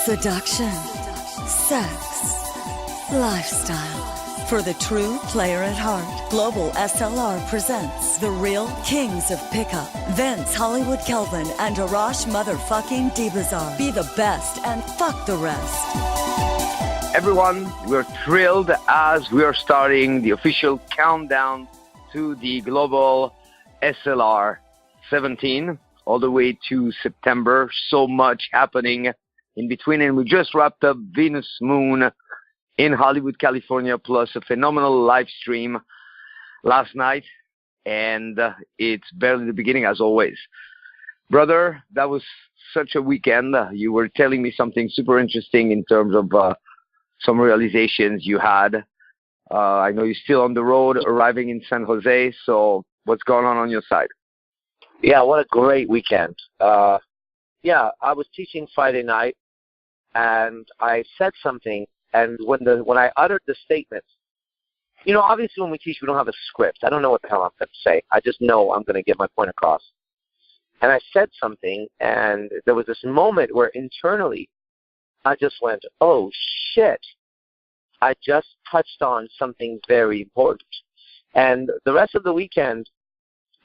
seduction, sex, lifestyle. For the true player at heart, Global SLR presents the real kings of pickup. Vince Hollywood Kelvin and Arash motherfucking Deibazar. Be the best and fuck the rest. Everyone, we're thrilled as we are starting the official countdown to the Global SLR 17 all the way to September. So much happening in between, and we just wrapped up Venus Moon in Hollywood, California, plus a phenomenal live stream last night, and it's barely the beginning as always. Brother, that was such a weekend. You were telling me something super interesting in terms of some realizations you had. I know you're still on the road, arriving in San Jose, so what's going on your side? Yeah, what a great weekend. I was teaching Friday night, and I said something, and when I uttered the statement, you know, obviously when we teach, we don't have a script. I don't know what the hell I'm going to say. I just know I'm going to get my point across. And I said something, and there was this moment where internally I just went, oh, shit. I just touched on something very important. And the rest of the weekend,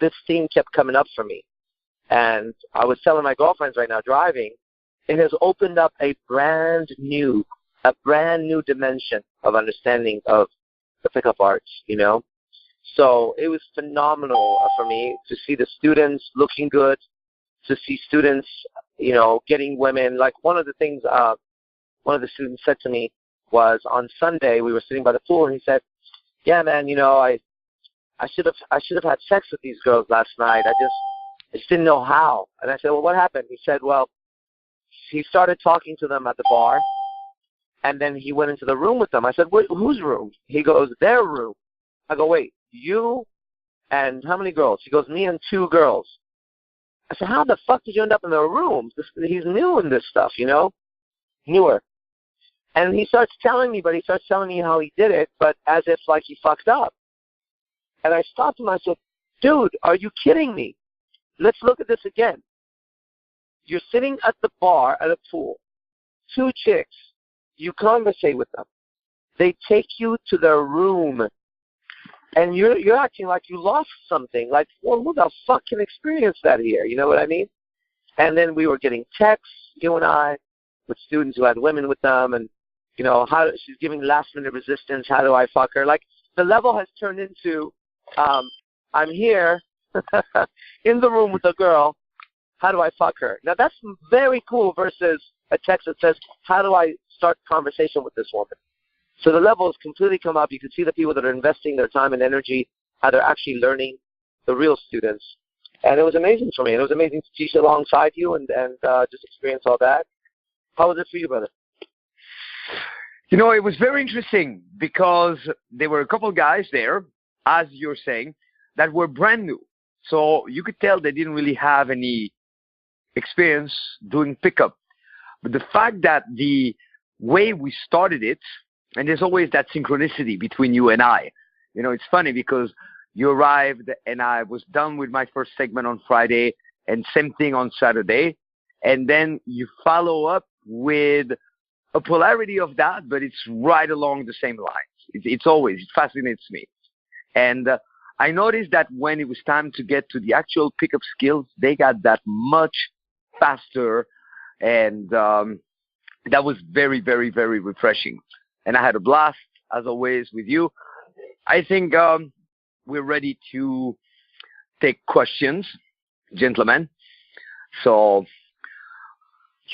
this theme kept coming up for me. And I was telling my girlfriends right now driving, it has opened up a brand new dimension of understanding of the pickup arts, you know. So it was phenomenal for me to see the students looking good, to see students, you know, getting women. Like one of the things one of the students said to me was on Sunday, we were sitting by the pool, and he said, yeah, man, you know, I should have had sex with these girls last night. I just didn't know how. And I said, well, what happened? He said, well, he started talking to them at the bar, and then he went into the room with them. I said, whose room? He goes, their room. I go, wait, you and how many girls? He goes, me and 2 girls. I said, how the fuck did you end up in their rooms? He's new in this stuff, you know, newer. And he starts telling me how he did it, but as if like he fucked up. And I stopped him. I said, dude, are you kidding me? Let's look at this again. You're sitting at the bar at a pool, 2 chicks. You conversate with them. They take you to their room, and you're acting like you lost something. Like, well, who the fuck can experience that here? You know what I mean? And then we were getting texts, you and I, with students who had women with them, and you know how she's giving last-minute resistance. How do I fuck her? Like the level has turned into, I'm here in the room with a girl. How do I fuck her? Now that's very cool versus a text that says, how do I start conversation with this woman? So the level has completely come up. You can see the people that are investing their time and energy, how they're actually learning, the real students. And it was amazing for me. And it was amazing to teach alongside you and just experience all that. How was it for you, brother? You know, it was very interesting because there were a couple of guys there, as you're saying, that were brand new. So you could tell they didn't really have any experience doing pickup. But the fact that the way we started it, and there's always that synchronicity between you and I. You know, it's funny because you arrived and I was done with my first segment on Friday and same thing on Saturday. And then you follow up with a polarity of that, but it's right along the same lines. It fascinates me. And I noticed that when it was time to get to the actual pickup skills, they got that much faster, and that was very, very, very refreshing. And I had a blast, as always, with you. I think we're ready to take questions, gentlemen. So,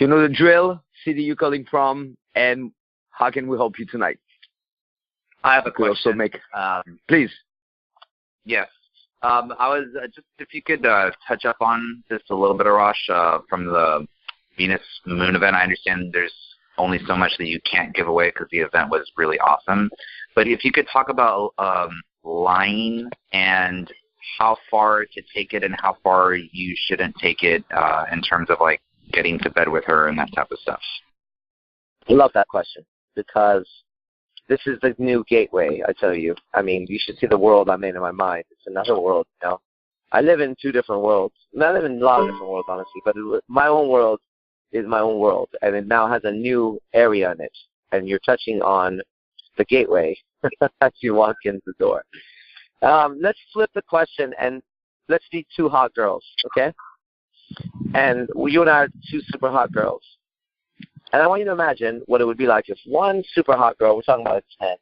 you know the drill, city you're calling from, and how can we help you tonight? I have a question. Please. Yes. I was just, if you could touch up on this a little bit, Arash, from the Venus Moon event. I understand there's only so much that you can't give away because the event was really awesome. But if you could talk about lying and how far to take it and how far you shouldn't take it in terms of like getting to bed with her and that type of stuff. I love that question because this is the new gateway, I tell you. I mean, you should see the world I'm in my mind. It's another world, you know. I live in 2 different worlds. I live in a lot of different worlds, honestly, but my own world is my own world, and it now has a new area in it, and you're touching on the gateway as you walk in the door. Let's flip the question, and let's be two hot girls, okay? And you and I are two super hot girls. And I want you to imagine what it would be like if one super hot girl, we're talking about a 10,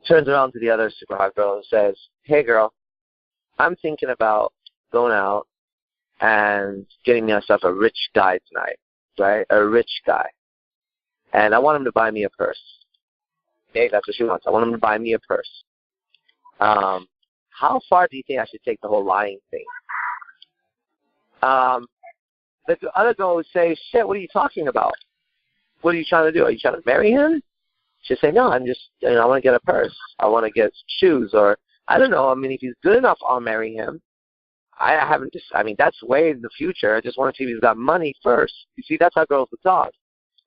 turns around to the other super hot girl and says, hey, girl, I'm thinking about going out and getting myself a rich guy tonight, right? A rich guy. And I want him to buy me a purse. Okay, that's what she wants. I want him to buy me a purse. How far do you think I should take the whole lying thing? The other girl would say, shit, what are you talking about? What are you trying to do? Are you trying to marry him? She'd say, no, I'm just, I want to get a purse. I want to get shoes, or I don't know. I mean, if he's good enough, I'll marry him. That's way in the future. I just want to see if he's got money first. You see, that's how girls would talk.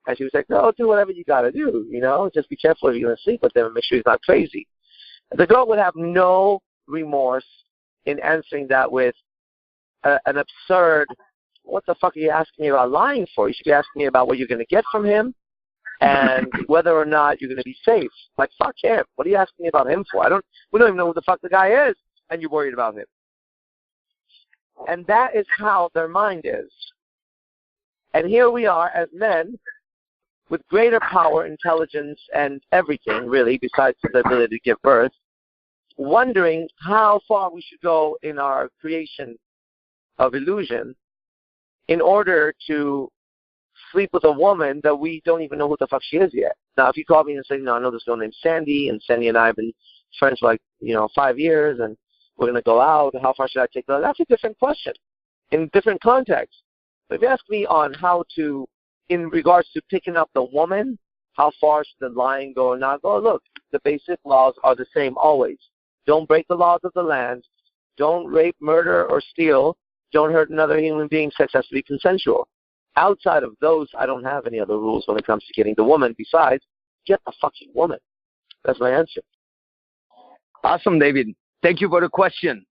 And she was like, no, do whatever you got to do, Just be careful if you're going to sleep with him and make sure he's not crazy. The girl would have no remorse in answering that with an absurd, what the fuck are you asking me about lying for? You should be asking me about what you're going to get from him and whether or not you're going to be safe. Like, fuck him. What are you asking me about him for? We don't even know who the fuck the guy is, and you're worried about him. And that is how their mind is. And here we are as men with greater power, intelligence, and everything, really, besides the ability to give birth, wondering how far we should go in our creation of illusion in order to sleep with a woman that we don't even know who the fuck she is yet. Now, if you call me and say, I know this girl named Sandy, and Sandy and I have been friends for 5 years, and we're going to go out, how far should I take her? That's a different question in different contexts. But if you ask me on how to, in regards to picking up the woman, how far should the lying go or not go? Look, the basic laws are the same always. Don't break the laws of the land. Don't rape, murder, or steal. Don't hurt another human being. Sex has to be consensual. Outside of those, I don't have any other rules when it comes to getting the woman besides get the fucking woman. That's my answer. Awesome, David. Thank you for the question.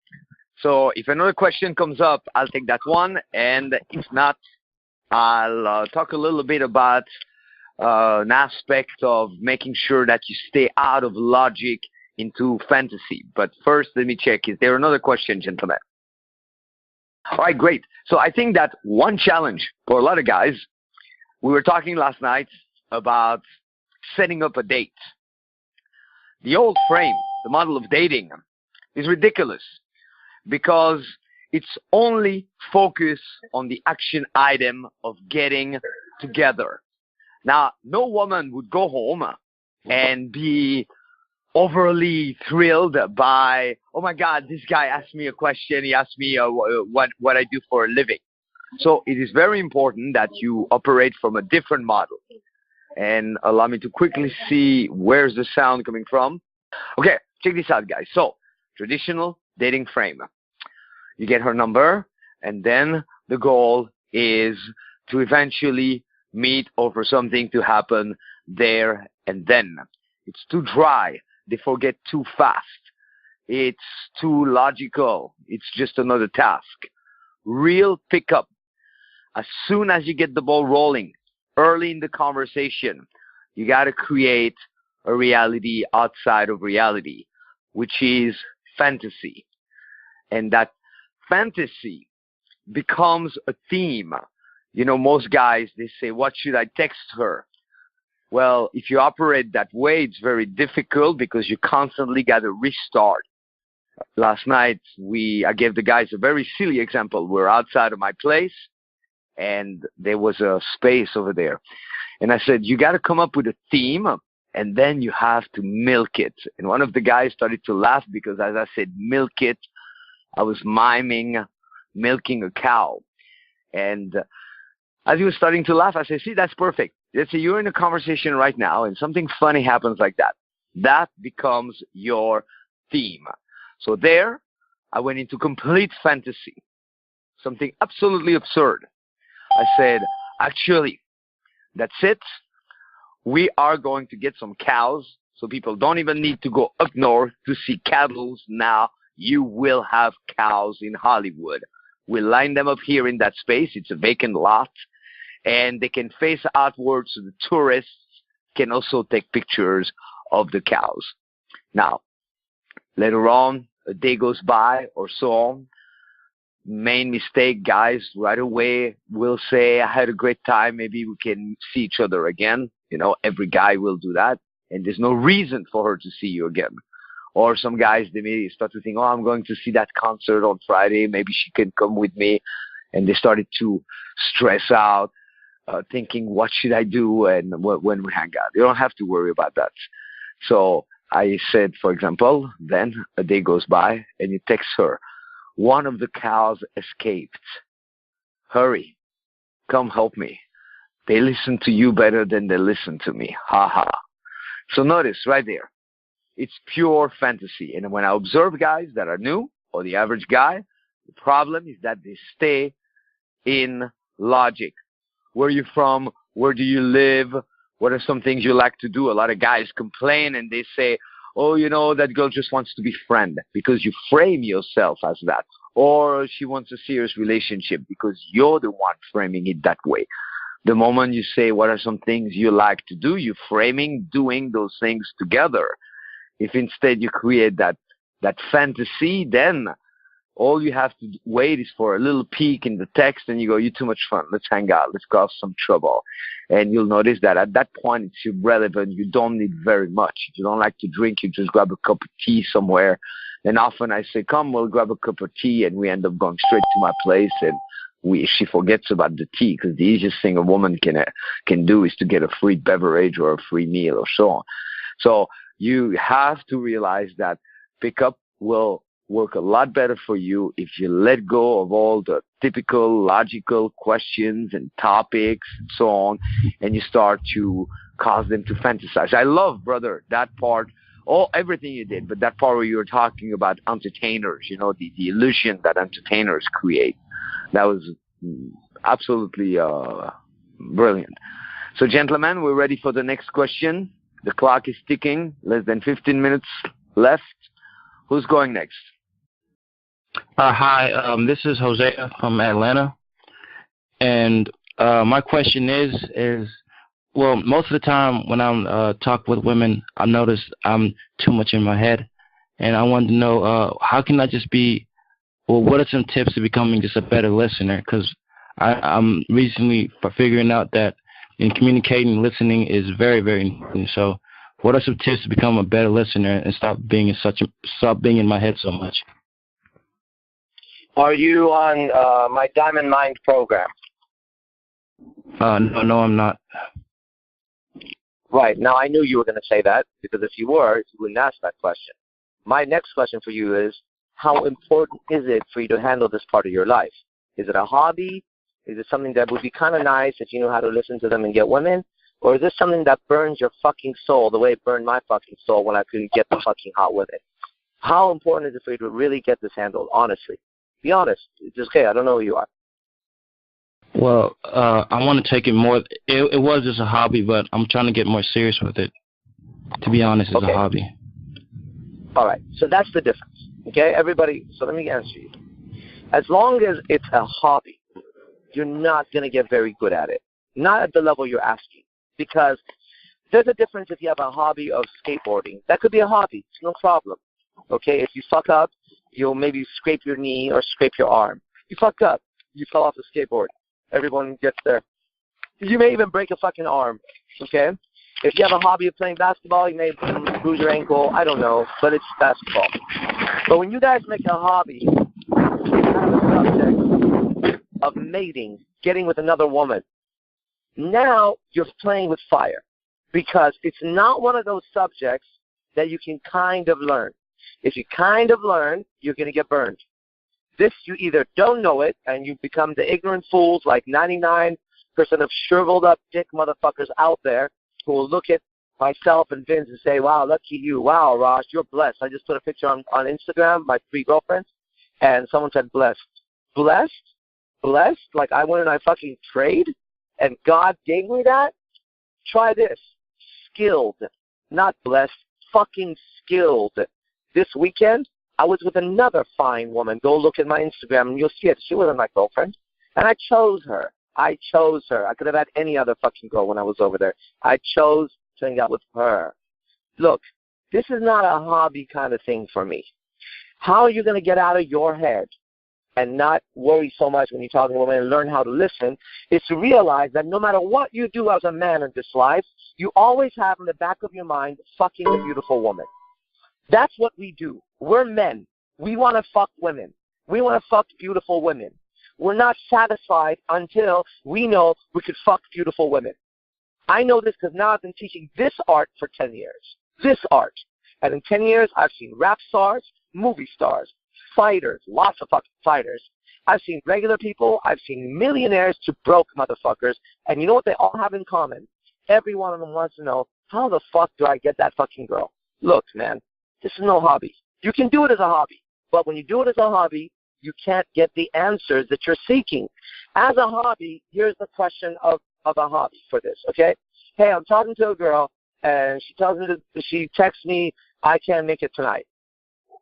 So if another question comes up, I'll take that one. And if not, I'll talk a little bit about an aspect of making sure that you stay out of logic into fantasy. But first, let me check. Is there another question, gentlemen? All right, great. So I think that one challenge for a lot of guys, we were talking last night about setting up a date. The old frame, the model of dating, is ridiculous because it's only focused on the action item of getting together. Now, no woman would go home and be overly thrilled by, oh my God, this guy asked me a question. He asked me what I do for a living. So it is very important that you operate from a different model. And allow me to quickly see where's the sound coming from. Okay, check this out, guys. So traditional dating frame. You get her number, and then the goal is to eventually meet or for something to happen there and then. It's too dry. They forget too fast. It's too logical. It's just another task. Real pickup. As soon as you get the ball rolling, early in the conversation, you got to create a reality outside of reality, which is fantasy. And that fantasy becomes a theme. Most guys, they say, what should I text her? Well, if you operate that way, it's very difficult because you constantly got to restart. Last night, I gave the guys a very silly example. We're outside of my place, and there was a space over there. And I said, you got to come up with a theme, and then you have to milk it. And one of the guys started to laugh because as I said, milk it, I was miming milking a cow. And as he was starting to laugh, I said, see, that's perfect. Let's say you're in a conversation right now and something funny happens like that. That becomes your theme. So there, I went into complete fantasy, something absolutely absurd. I said, actually, that's it. We are going to get some cows, so people don't even need to go up north to see cattle. Now you will have cows in Hollywood. We'll line them up here in that space. It's a vacant lot. and they can face outward so the tourists can also take pictures of the cows. Now, later on, a day goes by or so on. Main mistake, guys, right away will say, I had a great time, maybe we can see each other again. You know, every guy will do that, and there's no reason for her to see you again. Or some guys, they may start to think, oh, I'm going to see that concert on Friday, maybe she can come with me. And they started to stress out, thinking, what should I do and when we hang out? You don't have to worry about that. So I said, for example, then a day goes by and you text her, one of the cows escaped. Hurry, come help me. They listen to you better than they listen to me. Ha ha. So notice right there, it's pure fantasy. And when I observe guys that are new or the average guy, the problem is that they stay in logic. Where are you from? Where do you live? What are some things you like to do? A lot of guys complain and they say, oh, you know, that girl just wants to be friend, because you frame yourself as that. Or she wants a serious relationship because you're the one framing it that way. The moment you say, what are some things you like to do, you're framing doing those things together. If instead you create that fantasy, then all you have to wait is for a little peek in the text and you go, you're too much fun. Let's hang out. Let's cause some trouble. And you'll notice that at that point, it's irrelevant. You don't need very much. If you don't like to drink, you just grab a cup of tea somewhere. And often I say, come, we'll grab a cup of tea. And we end up going straight to my place. And she forgets about the tea, because the easiest thing a woman can do is to get a free beverage or a free meal or so on. So you have to realize that pickup will work a lot better for you if you let go of all the typical logical questions and topics and so on, and you start to cause them to fantasize. I love, brother, that part, everything you did, but that part where you were talking about entertainers, you know, the illusion that entertainers create. That was absolutely brilliant. So, gentlemen, we're ready for the next question. The clock is ticking. Less than 15 minutes left. Who's going next? Hi, this is Jose from Atlanta. And my question is, well, most of the time when I'm talk with women, I notice I'm too much in my head. And I wanted to know, how can I just be, well, what are some tips to becoming just a better listener? Because I'm recently figuring out that in communicating, listening is very, very important. So what are some tips to become a better listener and stop being in my head so much? Are you on my Diamond Mind program? No, I'm not. Right. Now, I knew you were going to say that, because if you were, you wouldn't ask that question. My next question for you is, how important is it for you to handle this part of your life? Is it a hobby? Is it something that would be kind of nice if you knew how to listen to them and get women? Or is this something that burns your fucking soul the way it burned my fucking soul when I couldn't get the fucking hot women? How important is it for you to really get this handled, honestly? Be honest. It's okay. I don't know who you are. Well, I want to take it more. It was just a hobby, but I'm trying to get more serious with it. To be honest, it's a hobby. All right. So that's the difference. Okay, everybody. So let me answer you. As long as it's a hobby, you're not going to get very good at it. Not at the level you're asking. Because there's a difference if you have a hobby of skateboarding. That could be a hobby. It's no problem. Okay, if you fuck up, you'll maybe scrape your knee or scrape your arm. You fucked up. You fell off the skateboard. Everyone gets there. You may even break a fucking arm. Okay? If you have a hobby of playing basketball, you may bruise your ankle. I don't know, but it's basketball. But when you guys make a hobby out of the subject of mating, getting with another woman, now you're playing with fire, because it's not one of those subjects that you can kind of learn. If you kind of learn, you're going to get burned. This, you either don't know it and you become the ignorant fools like 99% of shriveled up dick motherfuckers out there who will look at myself and Vince and say, wow, lucky you. Wow, Arash, you're blessed. I just put a picture on Instagram, my 3 girlfriends, and someone said blessed. Blessed? Blessed? Like I went and I fucking prayed and God gave me that? Try this. Skilled. Not blessed. Fucking skilled. This weekend, I was with another fine woman. Go look at my Instagram and you'll see it. She wasn't my girlfriend. And I chose her. I chose her. I could have had any other fucking girl when I was over there. I chose to hang out with her. Look, this is not a hobby kind of thing for me. How are you going to get out of your head and not worry so much when you're talking to women and learn how to listen is to realize that no matter what you do as a man in this life, you always have in the back of your mind fucking a beautiful woman. That's what we do. We're men. We want to fuck women. We want to fuck beautiful women. We're not satisfied until we know we could fuck beautiful women. I know this because now I've been teaching this art for 10 years. This art. And in 10 years, I've seen rap stars, movie stars, fighters, lots of fucking fighters. I've seen regular people. I've seen millionaires to broke motherfuckers. And you know what they all have in common? Every one of them wants to know, how the fuck do I get that fucking girl? Look, man, this is no hobby. You can do it as a hobby. But when you do it as a hobby, you can't get the answers that you're seeking. As a hobby, here's the question of a hobby for this, okay? Hey, I'm talking to a girl, and she texts me, I can't make it tonight.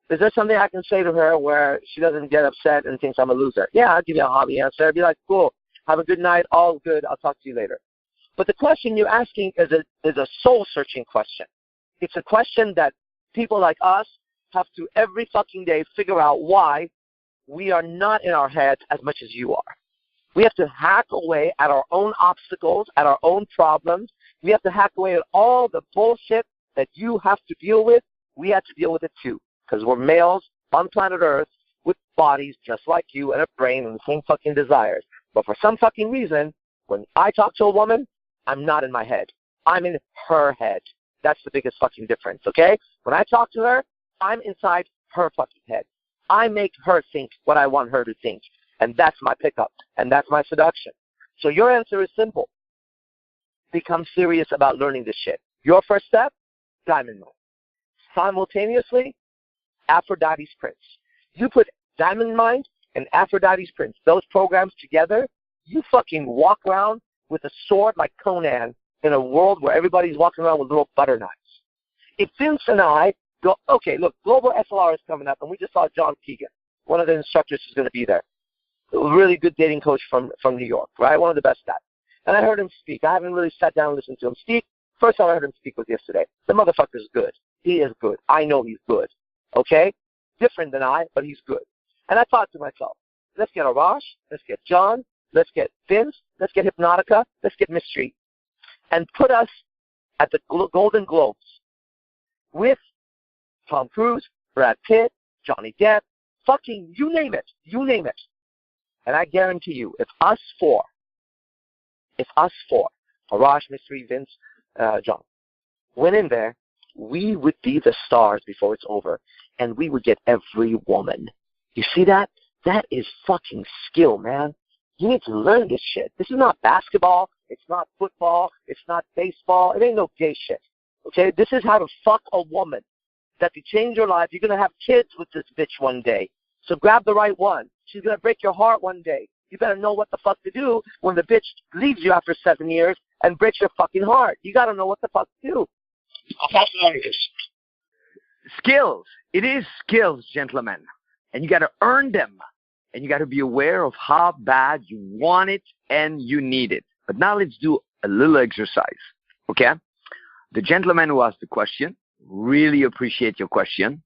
Is there something I can say to her where she doesn't get upset and thinks I'm a loser? Yeah, I'll give you a hobby answer. I'd be like, cool, have a good night, all good, I'll talk to you later. But the question you're asking is a soul-searching question. It's a question that people like us have to every fucking day figure out why we are not in our heads as much as you are. We have to hack away at our own obstacles, at our own problems. We have to hack away at all the bullshit that you have to deal with. We have to deal with it too, because we're males on planet Earth with bodies just like you and a brain and the same fucking desires. But for some fucking reason, when I talk to a woman, I'm not in my head. I'm in her head. That's the biggest fucking difference, okay? When I talk to her, I'm inside her fucking head. I make her think what I want her to think. And that's my pickup. And that's my seduction. So your answer is simple. Become serious about learning this shit. Your first step, Diamond Mind. Simultaneously, Aphrodite's Prince. You put Diamond Mind and Aphrodite's Prince, those programs together, you fucking walk around with a sword like Conan in a world where everybody's walking around with little butter knives. If Vince and I go, okay, look, Global SLR is coming up, and we just saw John Keegan, one of the instructors who's going to be there. A really good dating coach from New York, right? One of the best at. And I heard him speak. I haven't really sat down and listened to him speak. First time I heard him speak was yesterday. The motherfucker's good. He is good. I know he's good. Okay? Different than I, but he's good. And I thought to myself, let's get Arash, let's get John, let's get Vince, let's get Hypnotica, let's get Mystery, and put us at the Golden Globes with Tom Cruise, Brad Pitt, Johnny Depp, fucking you name it. You name it. And I guarantee you, if us four, Arash, Mystery, Vince, John, went in there, we would be the stars before it's over, and we would get every woman. You see that? That is fucking skill, man. You need to learn this shit. This is not basketball. It's not football. It's not baseball. It ain't no gay shit. Okay? This is how to fuck a woman that to change your life. You're going to have kids with this bitch one day. So grab the right one. She's going to break your heart one day. You better know what the fuck to do when the bitch leaves you after 7 years and breaks your fucking heart. You got to know what the fuck to do. Skills. It is skills, gentlemen. And you got to earn them. And you got to be aware of how bad you want it and you need it. But now let's do a little exercise. Okay? The gentleman who asked the question, really appreciate your question.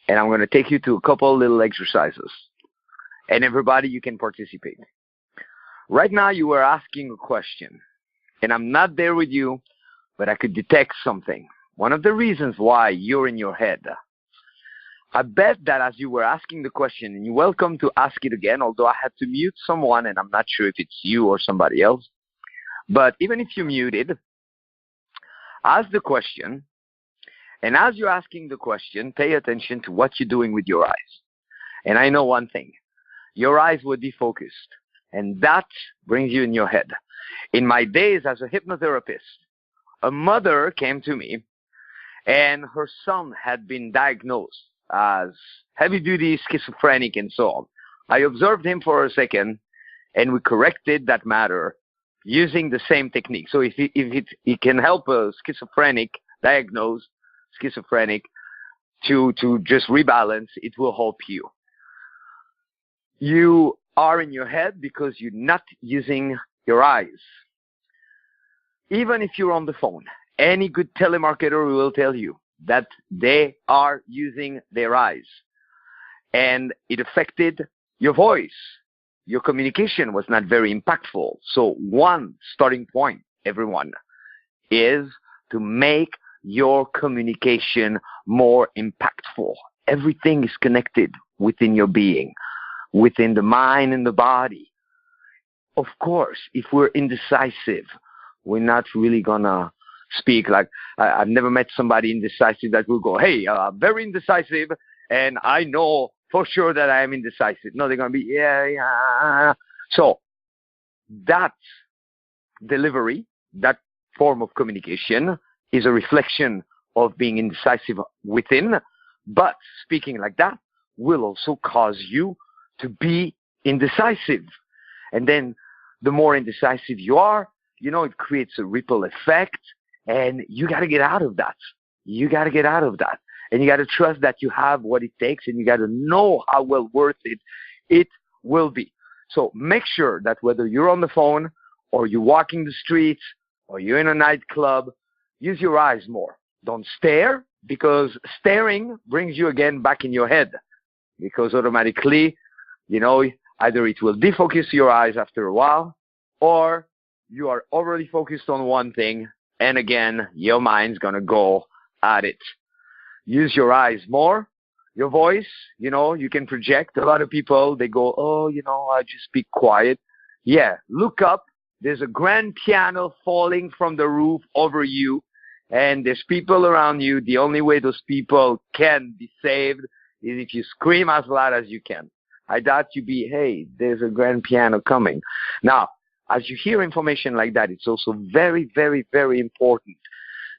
And I'm going to take you to a couple little exercises. And everybody, you can participate. Right now, you are asking a question. And I'm not there with you, but I could detect something. One of the reasons why you're in your head. I bet that as you were asking the question, and you're welcome to ask it again, although I had to mute someone, and I'm not sure if it's you or somebody else. But even if you're muted, ask the question. And as you're asking the question, pay attention to what you're doing with your eyes. And I know one thing. Your eyes will be focused. And that brings you in your head. In my days as a hypnotherapist, a mother came to me, and her son had been diagnosed as heavy-duty schizophrenic and so on. I observed him for a second, and we corrected that matter using the same technique. So if it can help a diagnosed schizophrenic to just rebalance, it will help you. You are in your head because you're not using your eyes. Even if you're on the phone, any good telemarketer will tell you that they are using their eyes. And it affected your voice. Your communication was not very impactful. So one starting point, everyone, is to make your communication more impactful. Everything is connected within your being, within the mind and the body. Of course, if we're indecisive, we're not really gonna speak like, I've never met somebody indecisive that will go, hey, I'm very indecisive and I know for sure that I am indecisive. No, they're gonna be, yeah. So that delivery, that form of communication is a reflection of being indecisive within, but speaking like that will also cause you to be indecisive. And then the more indecisive you are, it creates a ripple effect, and you got to get out of that. You got to get out of that. And you got to trust that you have what it takes, and you got to know how well worth it will be. So make sure that whether you're on the phone or you're walking the streets or you're in a nightclub, use your eyes more. Don't stare, because staring brings you again back in your head, because automatically, either it will defocus your eyes after a while, or you are overly focused on one thing, and again, your mind's going to go at it. Use your eyes more. Your voice, you can project. A lot of people, they go, I just speak quiet. Yeah, look up. There's a grand piano falling from the roof over you, and there's people around you. The only way those people can be saved is if you scream as loud as you can. I doubt you be, hey, there's a grand piano coming. Now, as you hear information like that, it's also very, very, very important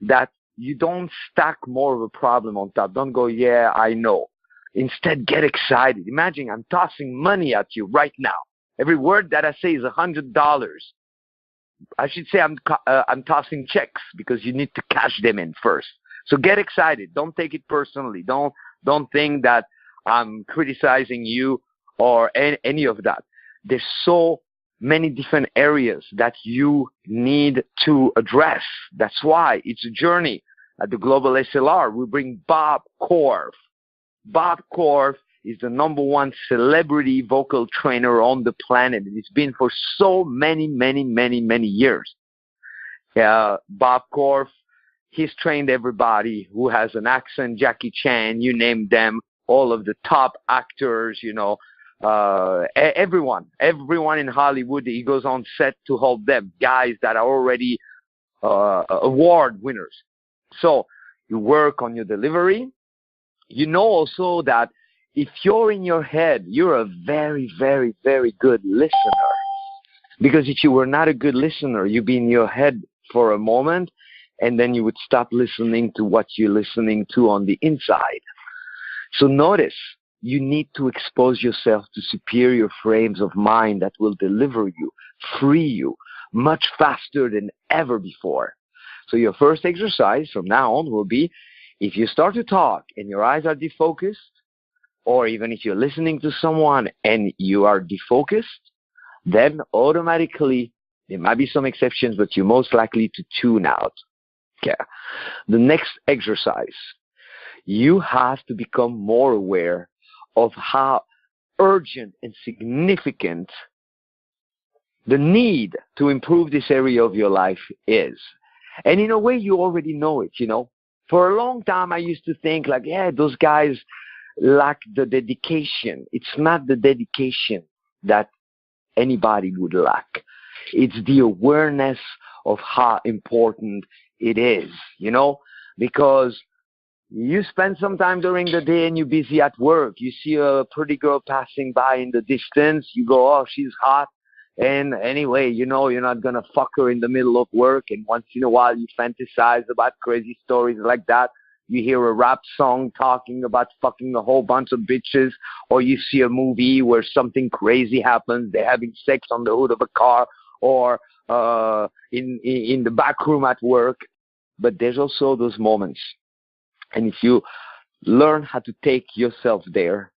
that you don't stack more of a problem on top. Don't go, yeah, I know. Instead, get excited. Imagine I'm tossing money at you right now. Every word that I say is $100. I should say I'm tossing checks, because you need to cash them in first. So get excited. Don't take it personally. Don't think that I'm criticizing you or any of that. There's so many different areas that you need to address. That's why it's a journey. At the Global SLR, we bring Bob Korf. Bob Korf is the #1 celebrity vocal trainer on the planet. And it's been for so many, many, many, many years. Bob Korf, he's trained everybody who has an accent, Jackie Chan, you name them, all of the top actors, everyone in Hollywood, he goes on set to hold them, guys that are already award winners. So you work on your delivery. Also that if you're in your head, you're a very, very, very good listener. Because if you were not a good listener, you'd be in your head for a moment, and then you would stop listening to what you're listening to on the inside. So notice, you need to expose yourself to superior frames of mind that will deliver you, free you, much faster than ever before. So your first exercise from now on will be, if you start to talk and your eyes are defocused, or even if you're listening to someone and you are defocused, then automatically, there might be some exceptions, but you're most likely to tune out. Okay. The next exercise, you have to become more aware of how urgent and significant the need to improve this area of your life is. And in a way, you already know it, For a long time, I used to think like, yeah, those guys lack the dedication. It's not the dedication that anybody would lack. It's the awareness of how important it is, because you spend some time during the day and you're busy at work. You see a pretty girl passing by in the distance. You go, oh, she's hot. And anyway, you're not going to fuck her in the middle of work. And once in a while, you fantasize about crazy stories like that. You hear a rap song talking about fucking a whole bunch of bitches. Or you see a movie where something crazy happens. They're having sex on the hood of a car, or in the back room at work. But there's also those moments. And if you learn how to take yourself there,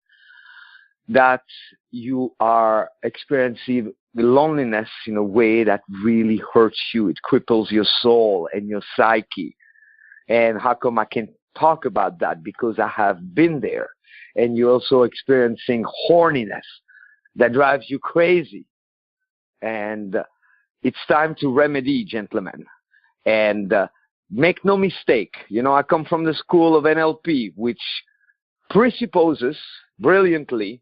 that you are experiencing loneliness in a way that really hurts you. It cripples your soul and your psyche. And how come I can talk about that? Because I have been there. And you're also experiencing horniness that drives you crazy. And it's time to remedy, gentlemen. And make no mistake, I come from the school of NLP, which presupposes brilliantly,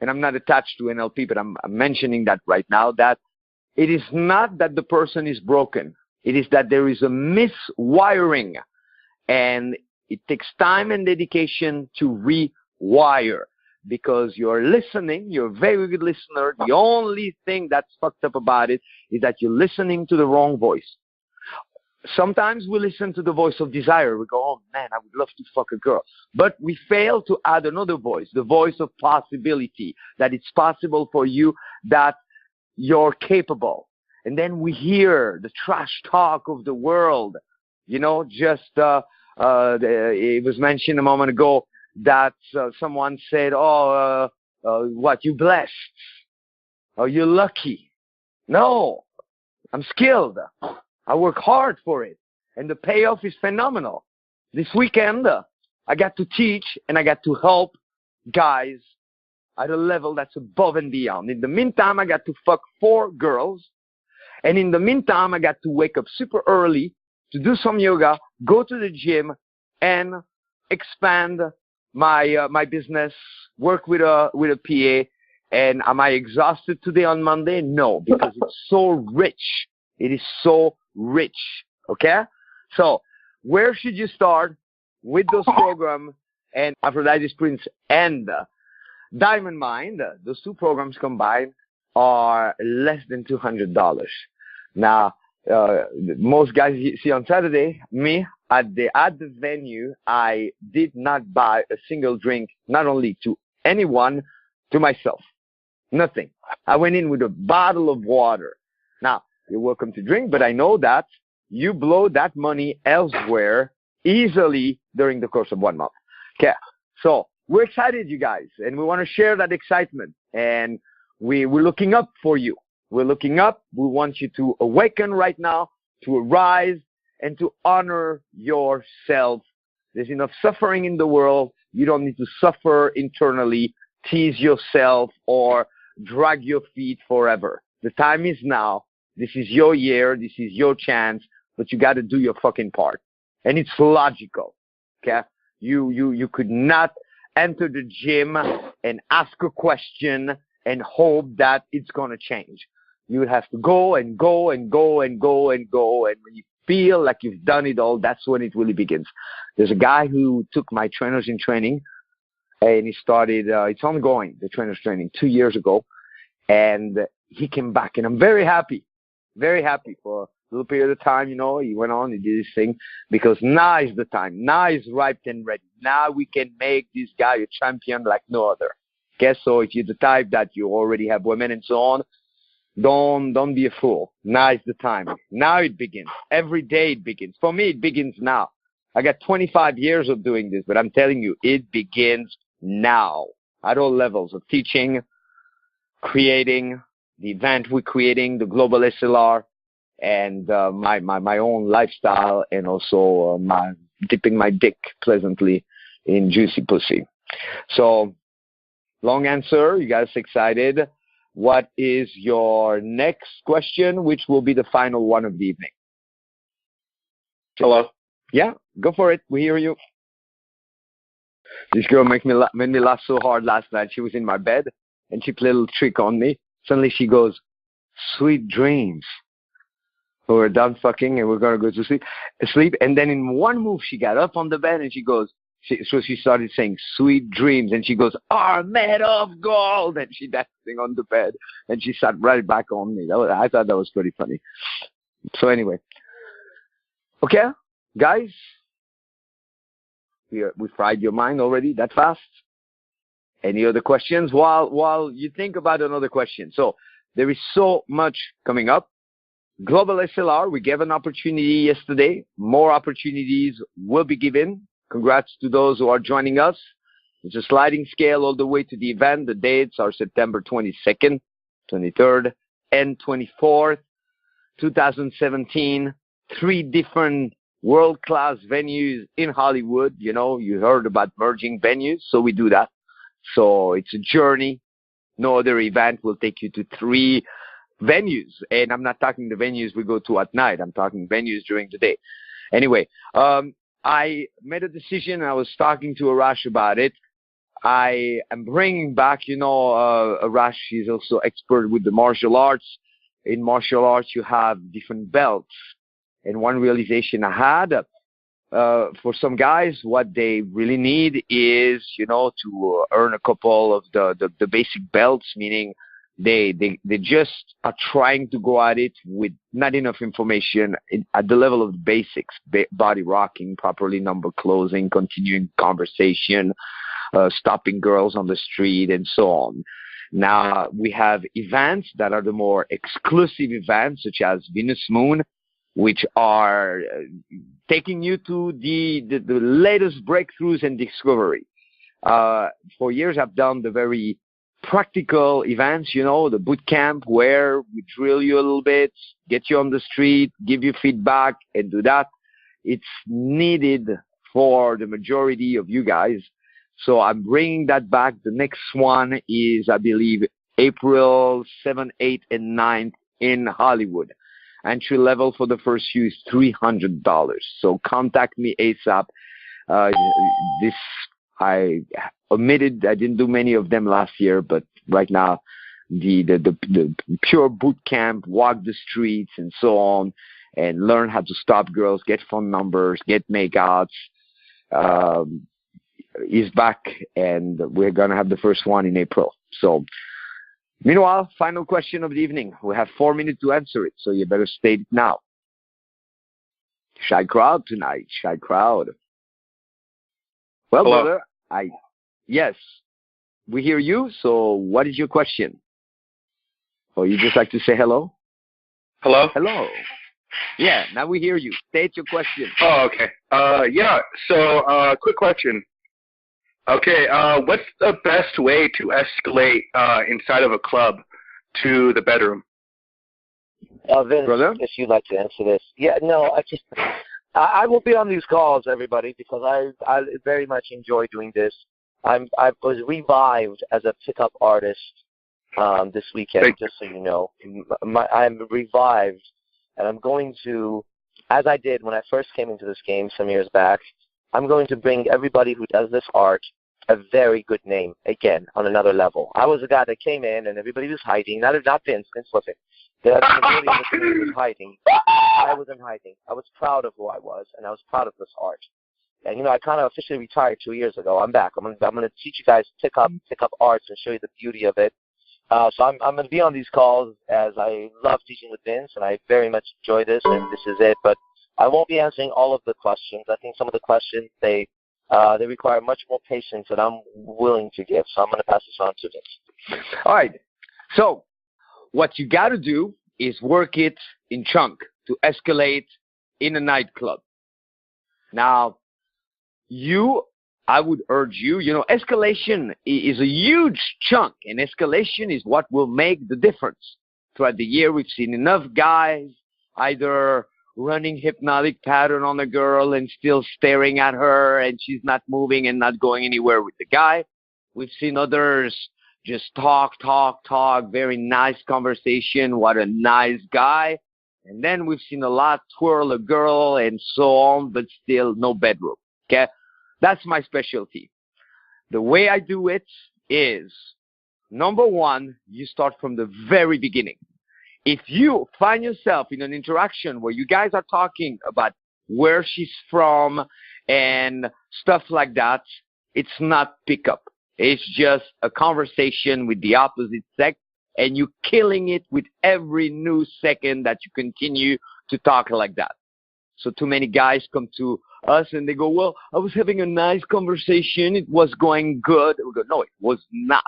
and I'm not attached to NLP, but I'm mentioning that right now, that it is not that the person is broken. It is that there is a miswiring, and it takes time and dedication to rewire, because you're listening, you're a very good listener. The only thing that's fucked up about it is that you're listening to the wrong voice. Sometimes we listen to the voice of desire. We go, oh man, I would love to fuck a girl. But we fail to add another voice, the voice of possibility, that it's possible for you, that you're capable. And then we hear the trash talk of the world. It was mentioned a moment ago that someone said, what, you blessed? Oh, you're lucky. No, I'm skilled. I work hard for it, and the payoff is phenomenal. This weekend, I got to teach, and I got to help guys at a level that's above and beyond. In the meantime, I got to fuck 4 girls, and in the meantime, I got to wake up super early to do some yoga, go to the gym, and expand my business, work with a PA. And am I exhausted today on Monday? No, because it's so rich. It is so rich, okay? So where should you start with those programs? And Aphrodite's Prince and Diamond Mind, those 2 programs combined are less than $200. Now, most guys you see on Saturday, me, at the venue, I did not buy a single drink, not only to anyone, to myself. Nothing. I went in with a bottle of water. Now, you're welcome to drink, but I know that you blow that money elsewhere easily during the course of 1 month. Okay, so we're excited, you guys, and we want to share that excitement. And we're looking up for you. We're looking up. We want you to awaken right now, to arise, and to honor yourself. There's enough suffering in the world. You don't need to suffer internally, tease yourself, or drag your feet forever. The time is now. This is your year. This is your chance. But you got to do your fucking part. And it's logical. Okay? You could not enter the gym and ask a question and hope that it's going to change. You would have to go and go and go and go and go. And when you feel like you've done it all, that's when it really begins. There's a guy who took my trainers in training, and he started, it's ongoing, the trainers training, 2 years ago. And he came back, and I'm very happy for a little period of time. He went on, he did his thing, because now is the time. Now is ripe and ready. Now we can make this guy a champion like no other. Okay, so if you're the type that you already have women and so on, don't be a fool. Now is the time. Now it begins. Every day it begins. For me, it begins now. I got 25 years of doing this, but I'm telling you, it begins now at all levels of teaching, creating, the event we're creating, the global SLR, and my own lifestyle, and also my dipping my dick pleasantly in juicy pussy. So, long answer, you guys excited? What is your next question, which will be the final one of the evening? Hello. Yeah, go for it. We hear you. This girl made me laugh so hard last night. She was in my bed, and she played a little trick on me. Suddenly she goes, "Sweet dreams." So we're done fucking, and we're going to go to sleep. And then in one move, she got up on the bed, and she goes, so she started saying, "Sweet dreams." And she goes, "Are made of gold." And she dancing on the bed, and she sat right back on me. I thought that was pretty funny. So anyway. Okay, guys. We fried your mind already that fast? Any other questions? While you think about another question. So there is so much coming up. Global SLR, we gave an opportunity yesterday. More opportunities will be given. Congrats to those who are joining us. It's a sliding scale all the way to the event. The dates are September 22nd, 23rd, and 24th, 2017. 3 different world-class venues in Hollywood. You know, you heard about merging venues, so we do that. So it's a journey. No other event will take you to 3 venues. And I'm not talking the venues we go to at night. I'm talking venues during the day. Anyway, I made a decision. I was talking to Arash about it. I am bringing back, Arash is also expert with the martial arts. In martial arts, you have different belts. And one realization I had, for some guys, what they really need is, to earn a couple of the basic belts, meaning they just are trying to go at it with not enough information at the level of the basics, body rocking, properly number closing, continuing conversation, stopping girls on the street, and so on. Now, we have events that are the more exclusive events, such as Venus Moon, which are taking you to the latest breakthroughs and discovery. For years, I've done the very practical events, the boot camp where we drill you a little bit, get you on the street, give you feedback, and do that. It's needed for the majority of you guys. So I'm bringing that back. The next one is, I believe, April 7th, 8th, and 9th in Hollywood. Entry level for the first few is $300. So contact me ASAP. This I omitted. I didn't do many of them last year, but right now the pure boot camp, walk the streets and so on, and learn how to stop girls, get phone numbers, get makeouts, is back, and we're gonna have the first one in April. So. Meanwhile, final question of the evening. We have 4 minutes to answer it, so you better state it now. Shy crowd tonight, shy crowd. Well, Hello. brother, yes, we hear you, so what is your question? Or you just like to say hello? Hello? Hello. Yeah, now we hear you. State your question. Oh, okay. Yeah, so, quick question. Okay, what's the best way to escalate inside of a club to the bedroom? Vince, Brother? if you'd like to answer this. Yeah, no, I will be on these calls, everybody, because I very much enjoy doing this. I was revived as a pickup artist this weekend, just so you know. I'm revived, and I'm going to, as I did when I first came into this game some years back, I'm going to bring everybody who does this art a very good name, again, on another level. I was a guy that came in and everybody was hiding. Not Vince. Vince wasn't. The majority of the community was hiding. I wasn't hiding. I was proud of who I was, and I was proud of this art. And, I kind of officially retired 2 years ago. I'm back. I'm going to teach you guys to pick up arts and show you the beauty of it. So I'm going to be on these calls, as I love teaching with Vince, and I very much enjoy this, and this is it. But I won't be answering all of the questions. I think some of the questions, they require much more patience than I'm willing to give. So I'm going to pass this on to Vince. All right. So what you got to do is work it in chunk to escalate in a nightclub. Now, I would urge you, escalation is a huge chunk, and escalation is what will make the difference. Throughout the year, we've seen enough guys either running hypnotic pattern on a girl and still staring at her, and she's not moving and not going anywhere with the guy. We've seen others just talk, very nice conversation, what a nice guy. And then we've seen a lot twirl a girl and so on, but still no bedroom, okay? That's my specialty. The way I do it is, number one, you start from the very beginning. If you find yourself in an interaction where you guys are talking about where she's from and stuff like that, it's not pickup. It's just a conversation with the opposite sex, and you're killing it with every new second that you continue to talk like that. So too many guys come to us and they go, well, I was having a nice conversation. It was going good. We go, no, it was not.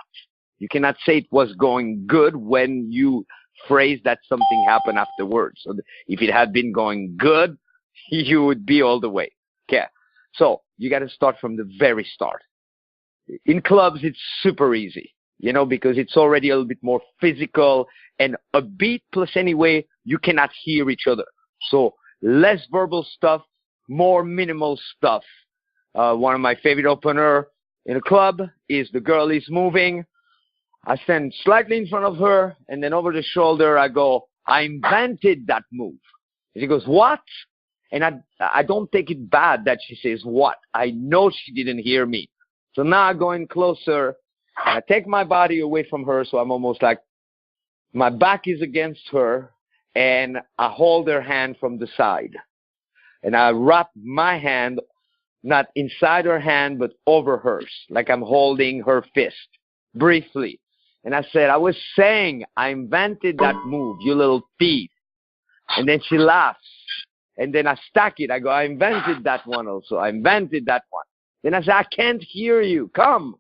You cannot say it was going good when you phrase that something happened afterwards. So if it had been going good, you would be all the way. Okay. So you got to start from the very start. in clubs, it's super easy, you know, because it's already a little bit more physical, and a beat plus anyway, you cannot hear each other. So less verbal stuff, more minimal stuff. One of my favorite opener in a club is the girl is moving. I stand slightly in front of her, and then over the shoulder, I go, I invented that move. And she goes, what? And I don't take it bad that she says what. I know she didn't hear me. So now I go in closer, and I take my body away from her, so I'm almost like my back is against her, and I hold her hand from the side. And I wrap my hand, not inside her hand, but over hers, like I'm holding her fist, briefly. And I said, I was saying I invented that move, you little thief. And then she laughs. And then I stack it. I go, I invented that one also. I invented that one. Then I say, I can't hear you. Come.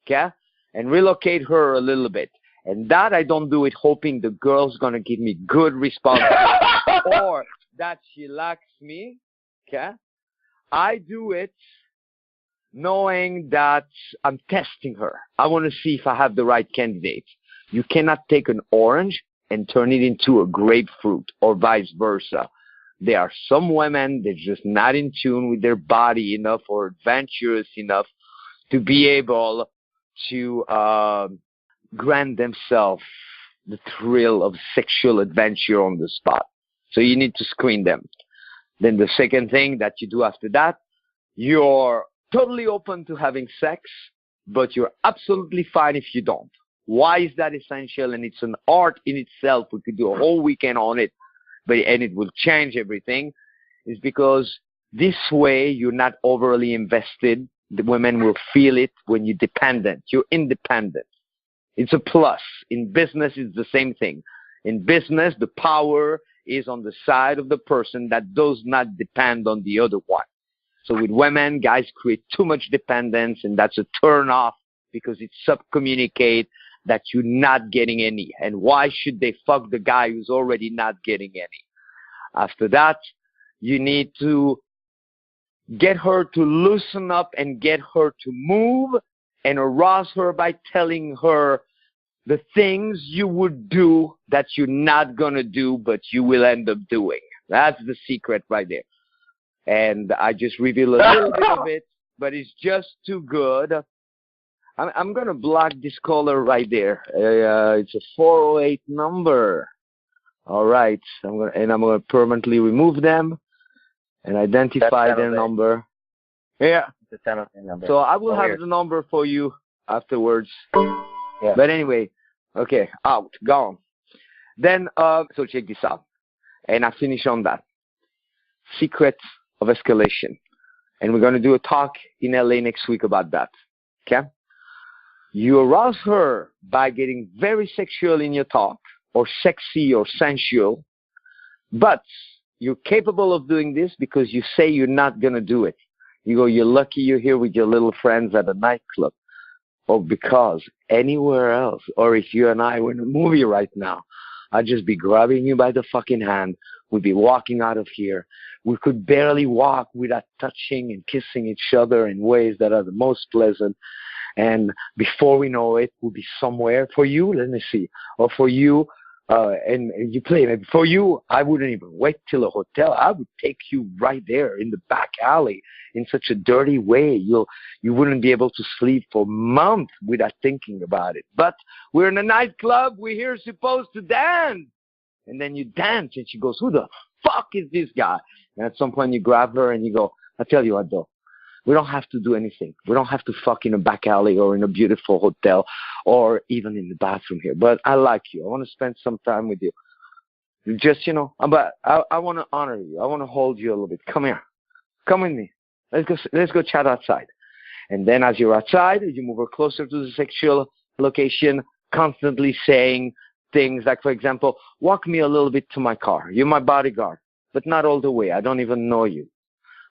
Okay? And relocate her a little bit. And that I don't do it hoping the girl's going to give me good response or that she likes me. Okay? I do it knowing that I'm testing her. I want to see if I have the right candidate. You cannot take an orange and turn it into a grapefruit or vice versa. There are some women that are just not in tune with their body enough or adventurous enough to be able to grant themselves the thrill of sexual adventure on the spot. So you need to screen them. Then the second thing that you do after that, you're totally open to having sex, but you're absolutely fine if you don't. Why is that essential? And it's an art in itself. We could do a whole weekend on it, and it will change everything. Is because this way you're not overly invested. The women will feel it when you're dependent. You're independent. It's a plus. In business, it's the same thing. In business, the power is on the side of the person that does not depend on the other one. So with women, guys create too much dependence, and that's a turn off because it sub-communicate that you're not getting any. And why should they fuck the guy who's already not getting any? After that, you need to get her to loosen up and get her to move and arouse her by telling her the things you would do that you're not going to do, but you will end up doing. That's the secret right there. And I just reveal a little bit of it, but it's just too good. I'm going to block this caller right there. It's a 408 number. All right. I'm going to permanently remove them and identify their number. Yeah. It's a 10 number. So I will have the number for you afterwards. Yeah. But anyway, okay, out, gone. Then, so check this out. And I finish on that. Secret of escalation. And we're going to do a talk in LA next week about that. Okay? You arouse her by getting very sexual in your talk, or sexy or sensual, but you're capable of doing this because you say you're not going to do it. You go, you're lucky you're here with your little friends at a nightclub. Or because anywhere else, or if you and I were in a movie right now, I'd just be grabbing you by the fucking hand. We'd be walking out of here. We could barely walk without touching and kissing each other in ways that are the most pleasant. And before we know it, we'll be somewhere. For you, let me see. Or for you, and you play it. For you, I wouldn't even wait till a hotel. I would take you right there in the back alley in such a dirty way. You wouldn't be able to sleep for months without thinking about it. But we're in a nightclub. We're here supposed to dance. And then you dance, and she goes, who the fuck is this guy? And at some point you grab her and you go, I tell you what, though. We don't have to do anything. We don't have to fuck in a back alley or in a beautiful hotel or even in the bathroom here. But I like you. I want to spend some time with you. Just, but I want to honor you. I want to hold you a little bit. Come here. Come with me. Let's go chat outside. And then as you're outside, you move her closer to the sexual location, constantly saying things like, for example, walk me a little bit to my car. You're my bodyguard, but not all the way. I don't even know you.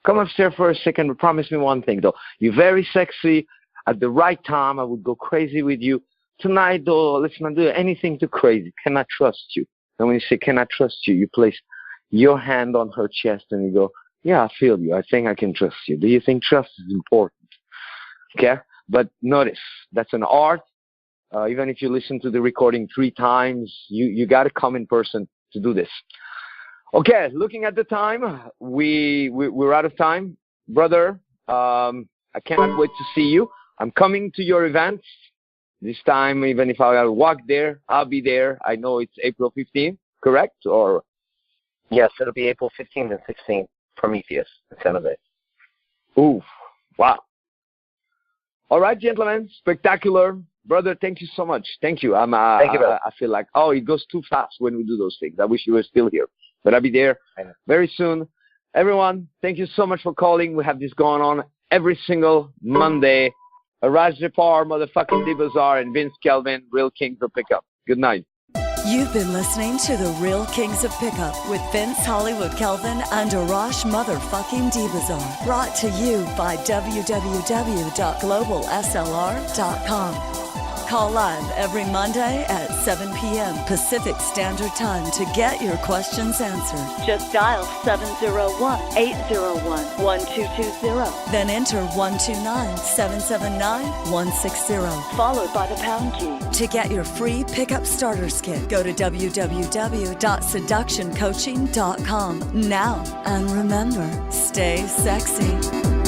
Come upstairs for a second, but promise me one thing, though. You're very sexy. At the right time, I would go crazy with you. Tonight, though, let's not do anything too crazy. Can I trust you? And when you say, can I trust you, you place your hand on her chest and you go, yeah, I feel you. I think I can trust you. Do you think trust is important? Okay? but notice that's an art. Even if you listen to the recording 3 times, you got to come in person to do this. Okay, looking at the time, we're out of time. Brother, I cannot wait to see you. I'm coming to your events. This time, even if I gotta walk there, I'll be there. I know it's April 15th, correct? Or Yes, it'll be April 15th and 16th. Prometheus in San Jose. Ooh, wow. All right, gentlemen, spectacular. Brother, thank you so much. Thank you. Thank you, brother. I feel like, it goes too fast when we do those things. I wish you were still here. But I'll be there very soon. Everyone, thank you so much for calling. We have this going on every single Monday. Arash Deibsar, motherfucking Dibazar, and Vince Kelvin, Real Kings of Pickup. Good night. You've been listening to The Real Kings of Pickup with Vince Hollywood Kelvin and Arash motherfucking Deibsar. Brought to you by www.globalslr.com. Call live every Monday at 7 p.m. Pacific Standard Time to get your questions answered. Just dial 701-801-1220. Then enter 129-779-160, followed by the pound key. To get your free pickup starters kit, go to www.seductioncoaching.com now. And remember, stay sexy.